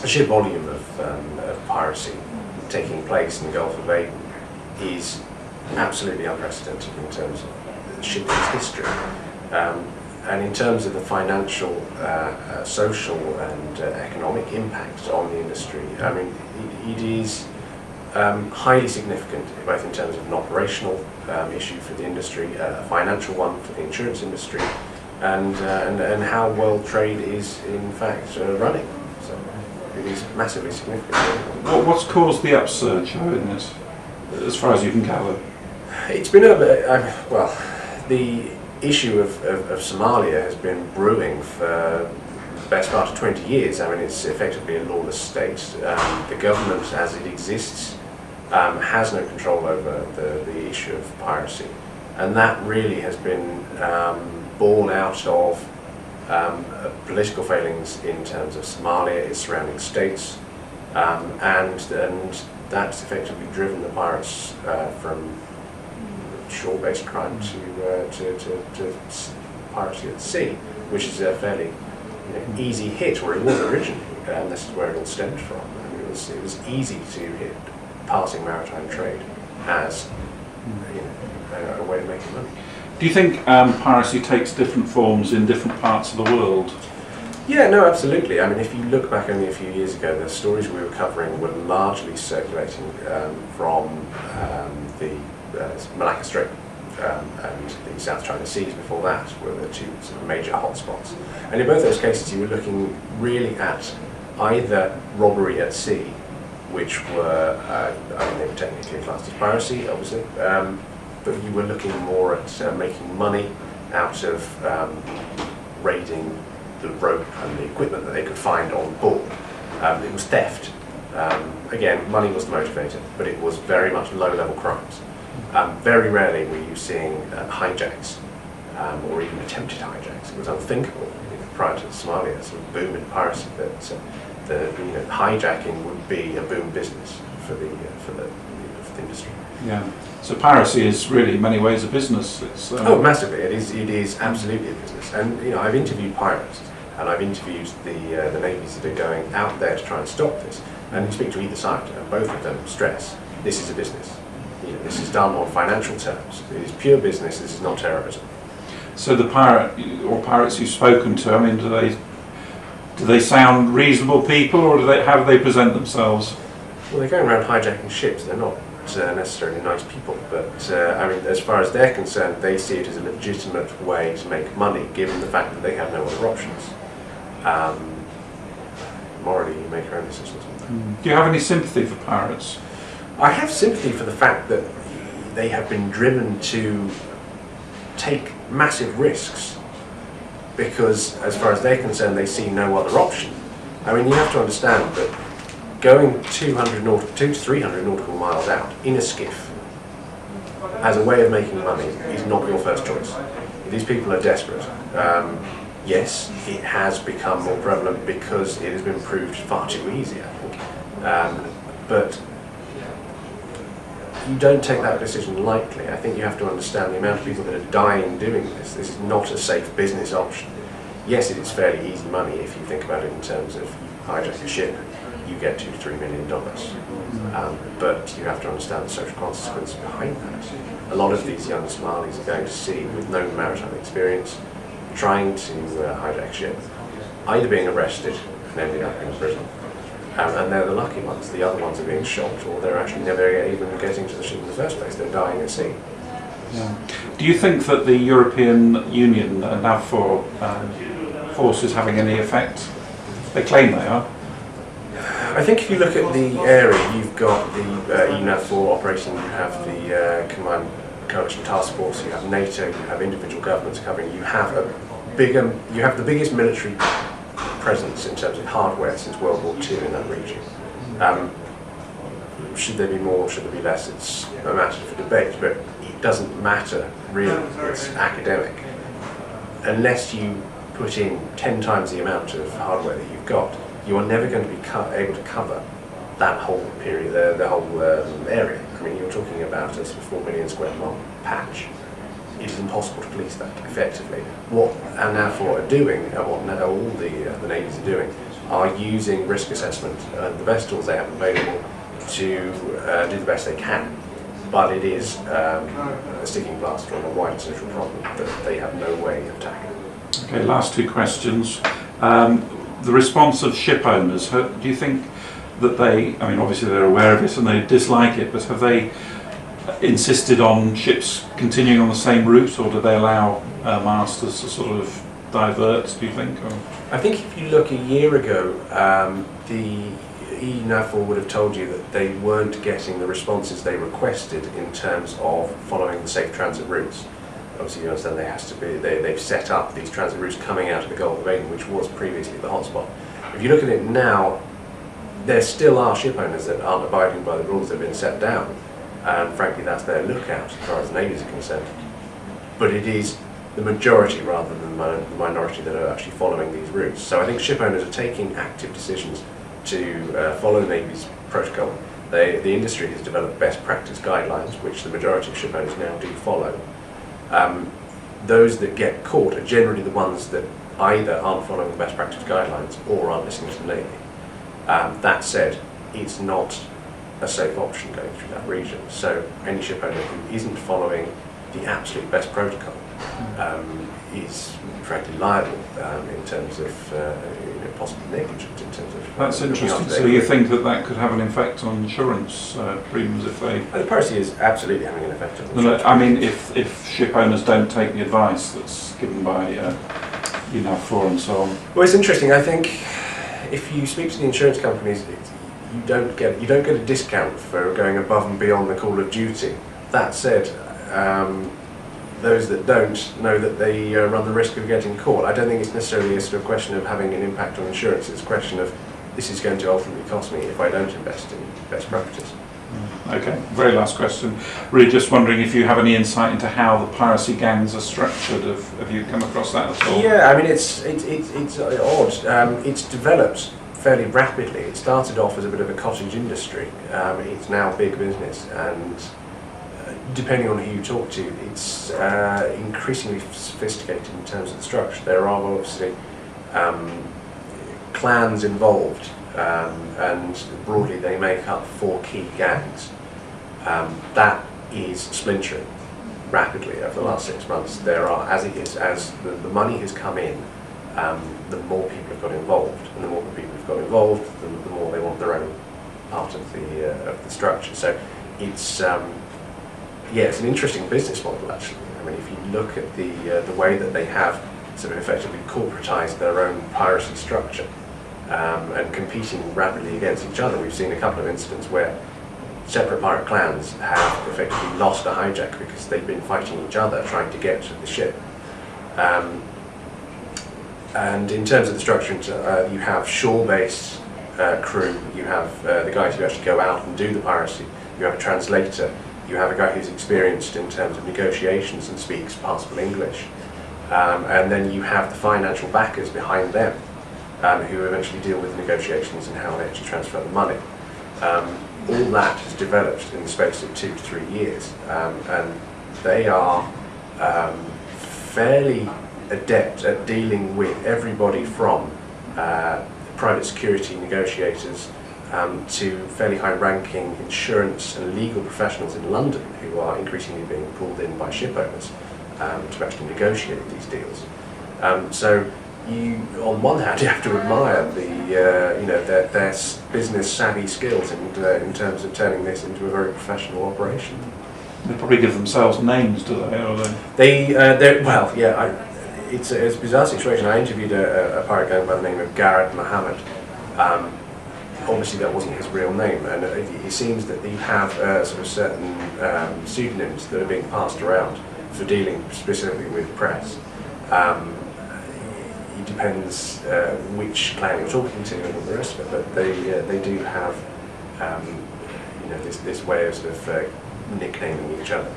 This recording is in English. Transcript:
the sheer volume of piracy taking place in the Gulf of Aden is absolutely unprecedented in terms of shipping's history. And in terms of the financial, social and economic impact on the industry, I mean, it is highly significant, both in terms of an operational issue for the industry, a financial one for the insurance industry, and how world trade is in fact running. So it is massively significant. What's caused the upsurge in this, as far as you can gather? It's been well, the issue of Somalia has been brewing for the best part of 20 years. I mean, it's effectively a lawless state. The government, as it exists, has no control over the issue of piracy, and that really has been born out of political failings in terms of Somalia, its surrounding states, and that's effectively driven the pirates from shore-based crime to piracy at sea, which is a fairly easy hit, or it was originally, and this is where it all stemmed from. I mean, it was easy to hit passing maritime trade as a way of making money. Do you think piracy takes different forms in different parts of the world? Yeah, no, absolutely. I mean, if you look back only a few years ago, the stories we were covering were largely circulating from the Malacca Strait and the South China Seas before that were the two sort of major hotspots. And in both those cases you were looking really at either robbery at sea, which were, I mean, they were technically classed as piracy, obviously, but you were looking more at making money out of raiding the rope and the equipment that they could find on board. It was theft. Again, money was the motivator, but it was very much low-level crimes. Very rarely were you seeing hijacks or even attempted hijacks. It was unthinkable prior to the Somalia sort of boom in piracy that the hijacking would be a boom business for the industry. Yeah. So piracy is really in many ways a business. It's, oh, massively! It is absolutely a business. And I've interviewed pirates, and I've interviewed the navies that are going out there to try and stop this. And you speak to either side, and both of them stress this is a business. This is done on financial terms. It is pure business. This is not terrorism. So the pirates you've spoken to, I mean, do they sound reasonable people, or how do they present themselves? Well, they're going around hijacking ships. They're not necessarily nice people, but I mean, as far as they're concerned, they see it as a legitimate way to make money, given the fact that they have no other options. Morally, you make your own decisions. Do you have any sympathy for pirates? I have sympathy for the fact that they have been driven to take massive risks because, as far as they're concerned, they see no other option. I mean, you have to understand that going 200 to 300 nautical miles out in a skiff as a way of making money is not your first choice. These people are desperate. Yes, it has become more prevalent because it has been proved far too easy, I think. But you don't take that decision lightly. I think you have to understand the amount of people that are dying doing this. This is not a safe business option. Yes, it is fairly easy money if you think about it in terms of you hijack a ship, you get $2 to $3 million. But you have to understand the social consequences behind that. A lot of these young Somalis are going to sea with no maritime experience, trying to hijack a ship, either being arrested and ending up in prison. And they're the lucky ones. The other ones are being shot, or they're actually never even getting to the ship in the first place. They're dying at sea. Yeah. Do you think that the European Union Eu-Navfor force is having any effect? They claim they are. I think if you look at the area, you've got the Eu-Navfor operation, you have the Combined Coalition Task Force, you have NATO, you have individual governments covering. You have the biggest military presence in terms of hardware since World War II in that region. Should there be more, should there be less, it's a matter for debate, but it doesn't matter really, it's academic. Unless you put in 10 times the amount of hardware that you've got, you are never going to be able to cover that whole period, the whole area. I mean, you're talking about a sort of 4 million square mile patch. It is impossible to police that effectively. What Eu-Navfor are doing, and what all the navies are doing, are using risk assessment, the best tools they have available, to do the best they can. But it is a sticking plaster on a wider social problem that they have no way of tackling. Okay, last two questions. The response of ship owners, do you think that they, I mean obviously they're aware of it and they dislike it, but have they insisted on ships continuing on the same route, or do they allow masters to sort of divert, do you think? Or? I think if you look a year ago, the Eu-Navfor would have told you that they weren't getting the responses they requested in terms of following the safe transit routes. Obviously you understand they've set up these transit routes coming out of the Gulf of Aden, which was previously the hotspot. If you look at it now, there still are ship owners that aren't abiding by the rules that have been set down, and frankly that's their lookout as far as navies are concerned. But it is the majority rather than the minority that are actually following these routes. So I think ship owners are taking active decisions to follow the Navy's protocol. The industry has developed best practice guidelines, which the majority of ship owners now do follow. Those that get caught are generally the ones that either aren't following the best practice guidelines or aren't listening to the Navy. That said, it's not a safe option going through that region. So any ship owner who isn't following the absolute best protocol is frankly liable in terms of possibly negligent in terms of. That's interesting. So you think that that could have an effect on insurance premiums if they? The piracy is absolutely having an effect on insurance. I mean, if ship owners don't take the advice that's given by Eu-Navfor and so on. Well, it's interesting. I think if you speak to the insurance companies, you don't get a discount for going above and beyond the call of duty. That said, those that don't know that they run the risk of getting caught. I don't think it's necessarily a sort of question of having an impact on insurance. It's a question of this is going to ultimately cost me if I don't invest in best practice. Okay, very last question. Really just wondering if you have any insight into how the piracy gangs are structured. Have you come across that at all? Yeah, I mean it's odd. It's developed fairly rapidly. It started off as a bit of a cottage industry. It's now big business, and depending on who you talk to, it's increasingly sophisticated in terms of the structure. There are obviously clans involved, and broadly they make up 4 key gangs. That is splintering rapidly over the last 6 months. There are, as the money has come in, the more people have got involved, and the more people have got involved, the more they want their own part of the structure. So it's it's an interesting business model actually. I mean, if you look at the way that they have sort of effectively corporatized their own piracy structure and competing rapidly against each other, we've seen a couple of incidents where separate pirate clans have effectively lost a hijack because they've been fighting each other trying to get to the ship. And in terms of the structure, you have shore-based crew, you have the guys who actually go out and do the piracy, you have a translator, you have a guy who's experienced in terms of negotiations and speaks passable English, and then you have the financial backers behind them who eventually deal with the negotiations and how they actually transfer the money. All that has developed in the space of 2 to 3 years, and they are fairly adept at dealing with everybody from private security negotiators to fairly high-ranking insurance and legal professionals in London who are increasingly being pulled in by ship owners to actually negotiate these deals. So you, on one hand, you have to admire their business savvy skills in terms of turning this into a very professional operation. They probably give themselves names, do they? Or they? It's a bizarre situation. I interviewed a pirate gang by the name of Garrett Muhammad. Obviously that wasn't his real name, and it seems that you have sort of certain pseudonyms that are being passed around for dealing specifically with press. It depends which clan you're talking to and all the rest of it, but they do have this way of sort of nicknaming each other.